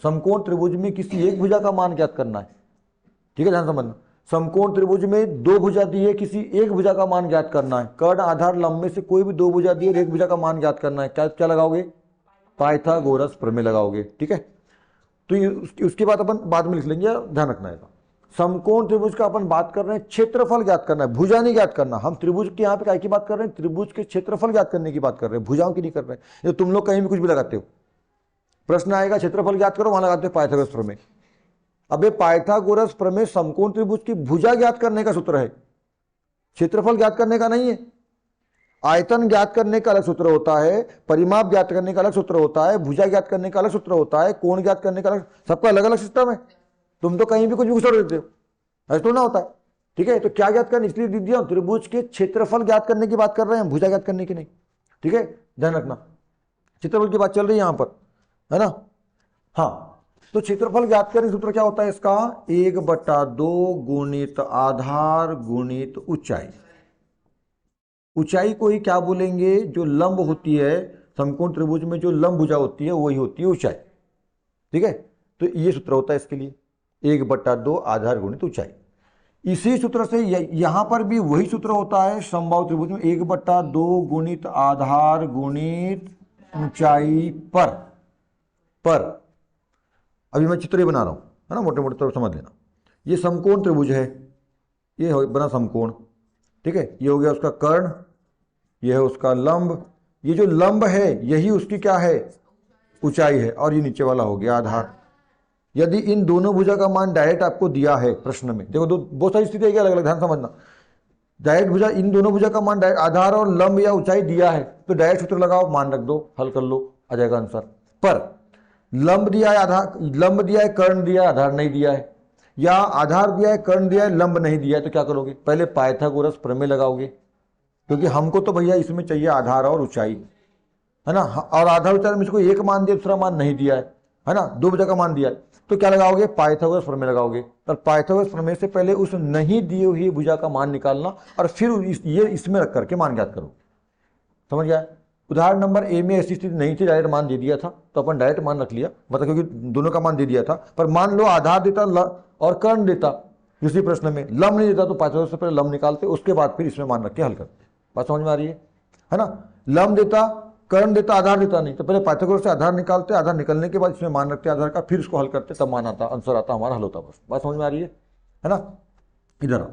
समकोण त्रिभुज में किसी एक भुजा का मान ज्ञात करना है। ठीक है, ध्यान समझना। समकोण त्रिभुज में दो भुजा दी है, किसी एक भुजा का मान ज्ञात करना है। कर्ण आधार लंब में से कोई भी दो भुजा दी है और एक भुजा का मान ज्ञात करना है। क्या क्या लगाओगे? पाइथागोरस प्रमेय लगाओगे। ठीक है, तो ये उसके बाद अपन बाद में लिख लेंगे, ध्यान रखना है। समकोण त्रिभुज का अपन बात कर रहे हैं, क्षेत्रफल ज्ञात करना है, भुजा नहीं ज्ञात करना। हम त्रिभुज के यहाँ पे काय की बात कर रहे हैं? त्रिभुज के क्षेत्रफल ज्ञात करने की बात कर रहे हैं, भुजाओं की नहीं कर रहे हैं। ये तुम लोग कहीं भी कुछ भी लगाते हो, प्रश्न आएगा क्षेत्रफल ज्ञात करो, वहां लगाते हो पाइथागोरस प्रमेय। अबे पाइथागोरस प्रमेय समकोण त्रिभुज की भुजा ज्ञात करने का सूत्र है, क्षेत्रफल ज्ञात करने का नहीं है। आयतन ज्ञात करने का अलग सूत्र होता है, परिमाप ज्ञात करने का अलग सूत्र होता है, भुजा ज्ञात करने का अलग सूत्र होता है, कोण ज्ञात करने का अलग, सबका अलग अलग सिस्टम है। तुम तो कहीं भी कुछ भी घुसा देते हो, ऐसा तो ना होता है। ठीक है, तो क्या ज्ञात करना, इसलिए दे दिया त्रिभुज के क्षेत्रफल ज्ञात करने की बात कर रहे हैं, भुजा ज्ञात करने की नहीं। ठीक है, ध्यान रखना, क्षेत्रफल की बात चल रही है यहां पर, है ना। हाँ, तो क्षेत्रफल ज्ञात करने सूत्र क्या होता है इसका? 1/2 गुणित आधार गुणित ऊंचाई। ऊंचाई को ही क्या बोलेंगे? जो लंब होती है, समकोण त्रिभुज में जो लंब भुजा होती है वही होती है ऊंचाई। ठीक है, तो ये सूत्र होता है इसके लिए, 1/2 आधार गुणित ऊंचाई। इसी सूत्र से यहां पर भी वही सूत्र होता है समबाहु त्रिभुज में, 1/2 गुणित आधार गुणित ऊंचाई पर अभी मैं चित्र ही बना रहा हूं, है ना, मोटे मोटे तौर समझ लेना। ये समकोण त्रिभुज है, ये बना समकोण। ठीक है, ये हो गया उसका कर्ण, ये है उसका लंब, ये जो लंब है यही उसकी क्या है? ऊंचाई है, और ये नीचे वाला हो गया आधार। यदि इन दोनों भुजा का मान डायरेक्ट आपको दिया है प्रश्न में, देखो दो बहुत सारी स्थिति है, अलग अलग, ध्यान समझना। डायरेक्ट भुजा, इन दोनों भुजा का मान डायरेक्ट आधार और लंब या ऊंचाई दिया है, तो डायरेक्ट सूत्र लगाओ, मान रख दो, हल कर लो, आ जाएगा आंसर। पर लंब दिया है, आधार, लंब दिया है, कर्ण दिया है, आधार नहीं दिया है, या आधार दिया है, कर्ण दिया है, लंब नहीं दिया है, तो क्या करोगे? पहले पाइथागोरस प्रमेय लगाओगे, क्योंकि हमको तो भैया इसमें चाहिए आधार और ऊंचाई, है ना। और आधार ऊंचाई में इसको एक मान दिया, दूसरा मान नहीं दिया है ना, दो भुजा का मान दिया है, तो क्या लगाओगे? पाइथागोरस प्रमेय लगाओगे। और पाइथागोरस प्रमेय से पहले उस नहीं दिए हुई भुजा का मान निकालना, और फिर ये इसमें रख करके मान ज्ञात करो। समझ गया? उदाहरण नंबर ए में ऐसी स्थिति नहीं थी, डायरेक्ट मान दे दिया था, तो अपन डायरेक्ट मान रख लिया, मतलब क्योंकि दोनों का मान दे दिया था। पर मान लो आधार देता और कर्ण देता, दूसरी प्रश्न में लंब नहीं देता, तो पाइथागोरस से पहले लंब निकालते, उसके बाद फिर इसमें मान रख के हल करते। बात समझ में आ रही है ना। लंब देता, कर्ण देता, आधार देता नहीं, तो पहले पाइथागोरस से आधार निकालते, आधार निकलने के बाद इसमें मान रखते आधार का, फिर उसको हल करते, तब मान आता, आंसर आता, हमारा हल होता। बस बात समझ में आ रही है ना। इधर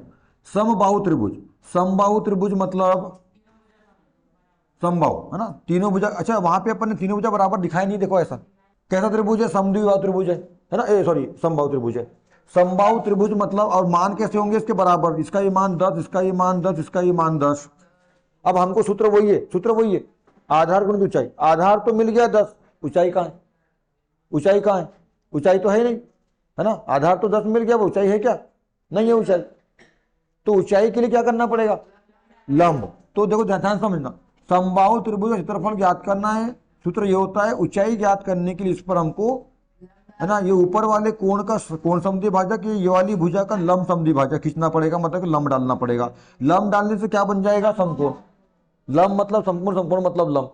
समबाहु त्रिभुज, समबाहु त्रिभुज मतलब समबाहु, है ना, तीनों भुजा। अच्छा, वहां पे अपन ने तीनों भुजा बराबर दिखाई नहीं, देखो ऐसा कैसा त्रिभुज है? समद्विबाहु त्रिभुज है ना, सॉरी समबाहु त्रिभुज है। समबाहु त्रिभुज मतलब, और मान कैसे होंगे इसके बराबर? इसका ये मान 10, इसका ये मान 10, इसका ये मान 10। अब हमको सूत्र वही है, सूत्र वही है, आधार गुणित ऊंचाई। आधार तो मिल गया 10, ऊंचाई कहाँ है? ऊंचाई कहाँ है? ऊंचाई तो है नहीं, है ना। आधार तो 10 मिल गया, वो ऊंचाई है क्या? नहीं है ऊंचाई। तो ऊंचाई के लिए क्या करना पड़ेगा? लंब। तो देखो ध्यान समझना, समबाहु त्रिभुज का क्षेत्रफल ज्ञात करना है, सूत्र ये होता है, ऊंचाई ज्ञात करने के लिए इस पर हमको, है ना, ये ऊपर वाले कोण का कोण समद्विभाजक, ये वाली भुजा का लंब समद्विभाजक खींचना पड़ेगा, मतलब लंब डालना पड़ेगा। लंब डालने से क्या बन जाएगा? समकोण। लंब मतलब समकोण, समकोण मतलब लंब।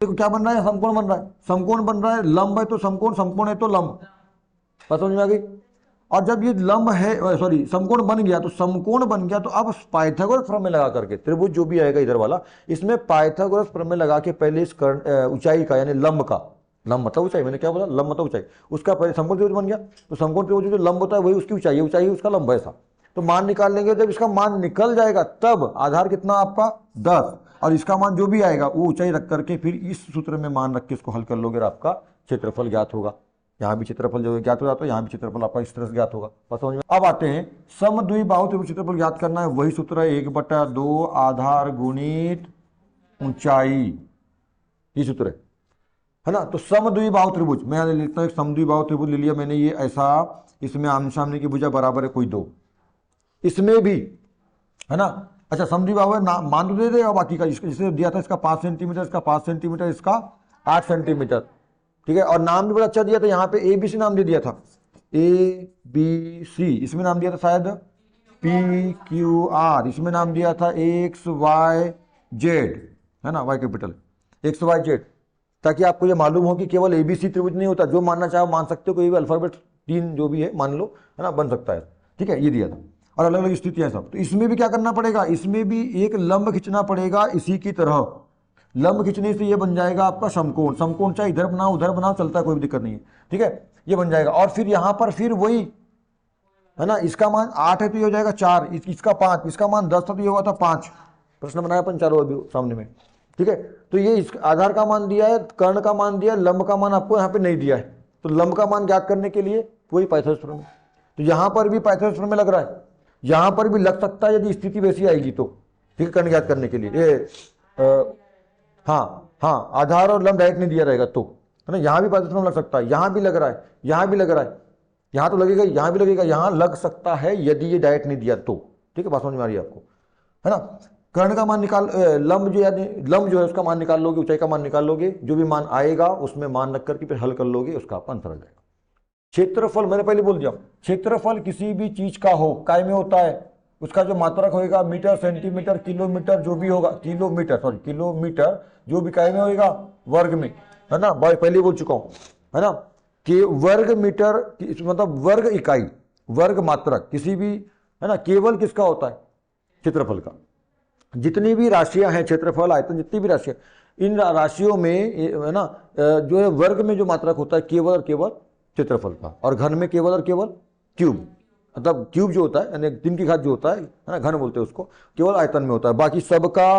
देखो क्या बन रहा है? समकोण बन रहा है, समकोण बन रहा है, लंब है तो समकोण, समकोण है तो लंब। बात समझ में आ गई? और जब ये लंब है, सॉरी समकोण बन गया, तो समकोण बन गया, तो अब पाइथागोरस प्रमेय लगा करके त्रिभुज जो भी आएगा इधर वाला, इसमें पाइथागोरस प्रमेय लगा के पहले इस ऊंचाई का, यानी लंब का, लंब मतलब ऊंचाई, मैंने क्या बोला? लंब मतलब ऊंचाई, उसका पहले समकोण त्रिभुज बन गया, तो समकोण त्रिभुज जो लंब होता है वही उसकी ऊंचाई है, ऊंचाई उसका लंब है, ऐसा। तो मान निकाल लेंगे, जब इसका मान निकल जाएगा तब आधार कितना आपका? 10, और इसका मान जो भी आएगा वो ऊंचाई रख करके फिर इस सूत्र में मान रख के इसको हल कर लोगे, और आपका क्षेत्रफल ज्ञात होगा। यहाँ भी क्षेत्रफल जो ज्ञात हो जाता है, यहाँ भी क्षेत्रफल आपका इस तरह से ज्ञात होगा। बस समझ में। अब आते हैं समद्विबाहु त्रिभुज क्षेत्रफल ज्ञात करना है, वही सूत्र है, 1/2 आधार गुणित ऊंचाई, ये सूत्र है ना। तो समद्विबाहु त्रिभुज मैं यहाँ लिखता हूँ, एक समद्विबाहु त्रिभुज ले लिया मैंने, ये ऐसा, इसमें आमने सामने की भुजा बराबर है कोई दो, इसमें भी, है ना। अच्छा, समद्विबाहु है, मान तो दे देगा बाकी का, जिसे दिया था इसका 5 सेंटीमीटर, इसका 5 सेंटीमीटर, इसका 8 सेंटीमीटर। ठीक है, और नाम भी बड़ा अच्छा दिया था, यहाँ पे ABC नाम दे दिया था, ABC, इसमें नाम दिया था शायद PQR, इसमें नाम दिया था XYZ, है ना, Y कैपिटल, XYZ, ताकि आपको ये मालूम हो कि केवल एबीसी त्रिभुज नहीं होता, जो मानना चाहे मान सकते हो, कोई भी अल्फाबेट 3 जो भी है मान लो, है ना, बन सकता है। ठीक है, ये दिया था और अलग अलग स्थितियां सब। तो इसमें भी क्या करना पड़ेगा, इसमें भी एक लंब खींचना पड़ेगा इसी की तरह। लंब खींचने से ये बन जाएगा आपका समकोण। समकोण चाहे इधर बनाओ उधर बनाओ, चलता है, कोई भी दिक्कत नहीं है। ठीक है, ये बन जाएगा। और फिर यहां पर फिर वही है ना, इसका मान 8 है तो ये हो जाएगा 4, इसका 5, इसका मान 10 था तो ये हुआ था 5। प्रश्न बनाया अपन चारों अभी सामने में। ठीक है, तो ये इस आधार का मान दिया है, कर्ण का मान दिया, लंब का मान आपको यहाँ पे नहीं दिया है। तो लंब का मान ज्ञात करने के लिए वही पाइथागोरस प्रमेय। तो यहां पर भी पाइथागोरस प्रमेय लग रहा है, यहां पर भी लग सकता है यदि स्थिति वैसी आएगी तो। ठीक है, कर्ण ज्ञात करने के लिए ये हाँ, आधार और लंब डायरेक्ट नहीं दिया रहेगा तो, है ना। यहां भी पाइथागोरस प्रमेय लग सकता है, यहां भी लग रहा है, यहां भी लग रहा है, यहां तो लगेगा, यहां भी लगेगा, यहां लग सकता है यदि ये डायरेक्ट नहीं दिया तो। ठीक है, बात समझ में आ रही है आपको, है ना। कर्ण का मान निकाल, लंब जो यानी लंब जो है उसका मान निकाल लोगे, ऊंचाई का मान निकाल लोगे, जो भी मान आएगा उसमें मान रख करके फिर हल कर लोगे, उसका आपका आंसर आ जाएगा। क्षेत्रफल मैंने पहले बोल दिया, क्षेत्रफल किसी भी चीज का हो, काय में होता है, उसका जो मात्रक होगा मीटर, सेंटीमीटर, किलोमीटर, जो भी होगा, किलोमीटर जो भी काय में होगा, वर्ग में, है ना, पहले बोल चुका हूं, है ना, कि वर्ग मीटर मतलब वर्ग इकाई, वर्ग मात्रक किसी भी, है ना, केवल किसका होता है, क्षेत्रफल का। जितनी भी राशियां हैं, क्षेत्रफल, आयतन, जितनी भी राशियां, इन राशियों में, है ना, जो है वर्ग में जो मात्रक होता है केवल और केवल क्षेत्रफल का, और घन में केवल और केवल क्यूब, मतलब क्यूब जो होता है यानी 3 की घात जो होता है ना, घन बोलते हैं उसको, केवल आयतन में होता है, बाकी सबका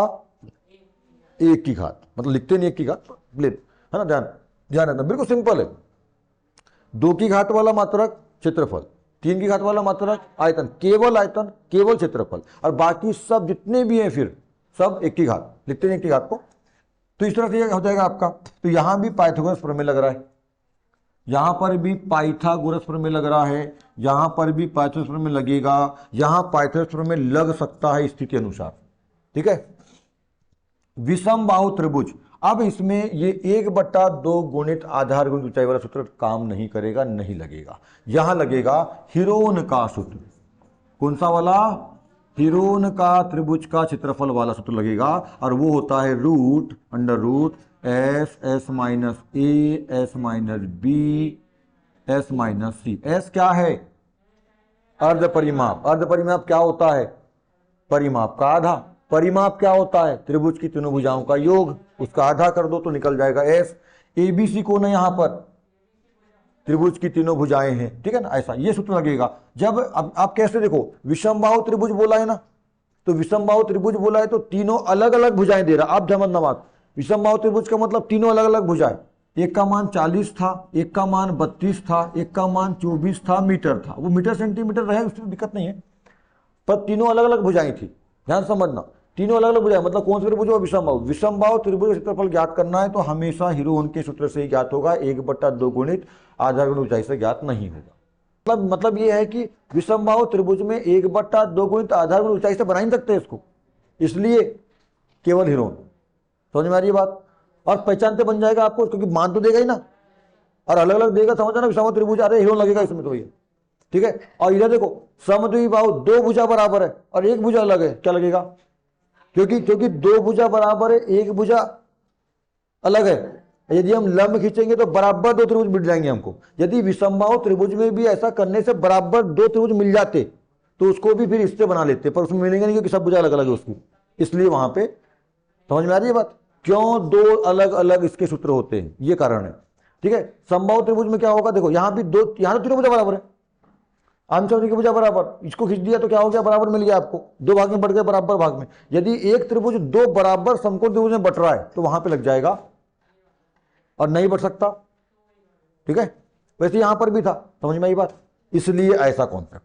1 की घात, मतलब लिखते नहीं 1 की घात, है ना, ध्यान रखना, बिल्कुल सिंपल है। 2 की घात वाला मात्रक क्षेत्रफल, 3 की घात वाला मात्रक आयतन, केवल क्षेत्रफल, और बाकी सब जितने भी हैं फिर सब 1 की घात, लिखते हैं 1 की घात को। तो इस तरह से हो जाएगा आपका। तो यहां भी पाइथागोरस प्रमेय लग रहा है, यहां पर भी पाइथागोरस प्रमेय लग रहा है, यहां पर भी पाइथागोरस प्रमेय लगेगा, यहां पाइथागोरस प्रमेय लग सकता है स्थिति अनुसार। ठीक है, विषम बाहु त्रिभुज, अब इसमें ये 1/2 गुणित आधार गुणित ऊंचाई वाला सूत्र काम नहीं करेगा, नहीं लगेगा। यहां लगेगा हिरोन का सूत्र। कौन सा वाला, हिरोन का त्रिभुज का क्षेत्रफल वाला सूत्र लगेगा, और वो होता है √√, S minus A, S minus B, S minus C. S क्या है, अर्ध परिमाप। अर्ध परिमाप क्या होता है, परिमाप का आधा। परिमाप क्या होता है, त्रिभुज की तीनों भुजाओं का योग, उसका आधा कर दो तो निकल जाएगा एस। एबीसी कौन है यहां पर, त्रिभुज की तीनों भुजाएं हैं। ठीक है ना, ऐसा ये सूत्र लगेगा। जब अब आप कैसे देखो, विषमबाहु त्रिभुज बोला है ना, तो विषमबाहु त्रिभुज बोला है तो तीनों अलग अलग भुजाएं दे रहा। आप समझना बात, विषमबाहु त्रिभुज का मतलब तीनों अलग अलग भुजाएं, एक का मान 40 था, एक का मान 32 था, एक का मान 24 था, मीटर था। वो मीटर सेंटीमीटर रहे उसमें दिक्कत नहीं है, पर तीनों अलग अलग भुजाएं थी। ध्यान समझना, तीनों अलग अलग भुजाएं मतलब कौन सा त्रिभुज हो, विषमबाहु। विषमबाहु त्रिभुज का क्षेत्रफल ज्ञात करना है तो हमेशा हिरोन के सूत्र से ही ज्ञात होगा, 1/2 गुणित आधार गुणित ऊंचाई से ज्ञात नहीं होगा। मतलब ये है कि विषमबाहु त्रिभुज में 1/2 गुणित आधार गुणित ऊंचाई से बना ही सकते हैं इसको, इसलिए केवल हिरोन। समझ में आ रही है बात, और पहचानते बन जाएगा आपको, क्योंकि मान तो देगा ही ना, और अलग अलग देगा, समझ ना, विषमबाहु त्रिभुज आ रहे हिरोन लगेगा इसमें तो भैया। ठीक है, और इधर देखो समद्विबाहु, 2 भुजा बराबर है और 1 भुजा अलग है, क्या लगेगा, क्योंकि 2 भुजा बराबर है, 1 भुजा अलग है। यदि हम लंब खींचेंगे तो बराबर 2 त्रिभुज मिल जाएंगे हमको। यदि विषमबाहु त्रिभुज में भी ऐसा करने से बराबर 2 त्रिभुज मिल जाते तो उसको भी फिर इससे बना लेते, पर उसमें मिलेंगे नहीं क्योंकि सब भुजा अलग अलग है उसकी, इसलिए वहां पे। समझ में आ रही है बात, क्यों 2 अलग अलग इसके सूत्र होते हैं, ये कारण है। ठीक है, समबाहु त्रिभुज में क्या होगा, देखो यहां भी 2, यहां तो तीनों भुजा बराबर है, आमचौरी की भुजा बराबर, इसको खींच दिया तो क्या हो गया, बराबर मिल गया आपको, 2 भाग में बढ़ गए बराबर भाग में। यदि एक त्रिभुज 2 बराबर समकोण त्रिभुज में बट रहा है तो वहां पे लग जाएगा, और नहीं बढ़ सकता। ठीक है, वैसे यहां पर भी था, समझ में आई बात, इसलिए ऐसा कॉन्सेप्ट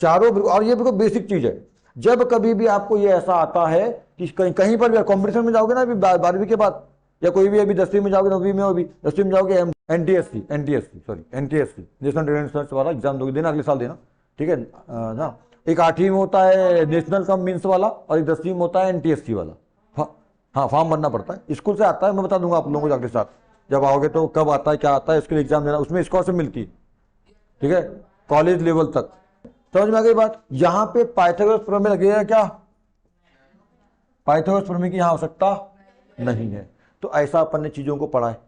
चारों। और ये बिल्कुल बेसिक चीज है, जब कभी भी आपको ये ऐसा आता है कि कहीं पर भी कॉम्पिटिशन में जाओगे ना, अभी 12वीं के बाद, या कोई भी अभी 10वीं में जाओगे, 9वीं में, अभी 10वीं में जाओगे, एनटीएससी नेशनल ट्रेड सर्च वाला एग्जाम दोगे, देना अगले साल देना। ठीक है ना, एक 8वीं में होता है नेशनल कम मीन्स वाला, और एक 10वीं में होता है एनटीएससी वाला। हाँ, फॉर्म भरना पड़ता है, स्कूल से आता है, मैं बता दूंगा आप लोगों को अगले साथ जब आओगे तो, कब आता है क्या आता है, इसके लिए एग्जाम देना, उसमें स्कॉलरशिप मिलती है। ठीक है, कॉलेज लेवल तक। समझ में आ गई बात। यहां पे पाइथागोरस प्रमेय लगेगा क्या, पाइथागोरस प्रमेय की यहां आवश्यकता नहीं है। तो ऐसा अपन ने चीज़ों को पढ़ा है।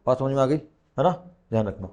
बात समझ में आ गई है ना, ध्यान रखना।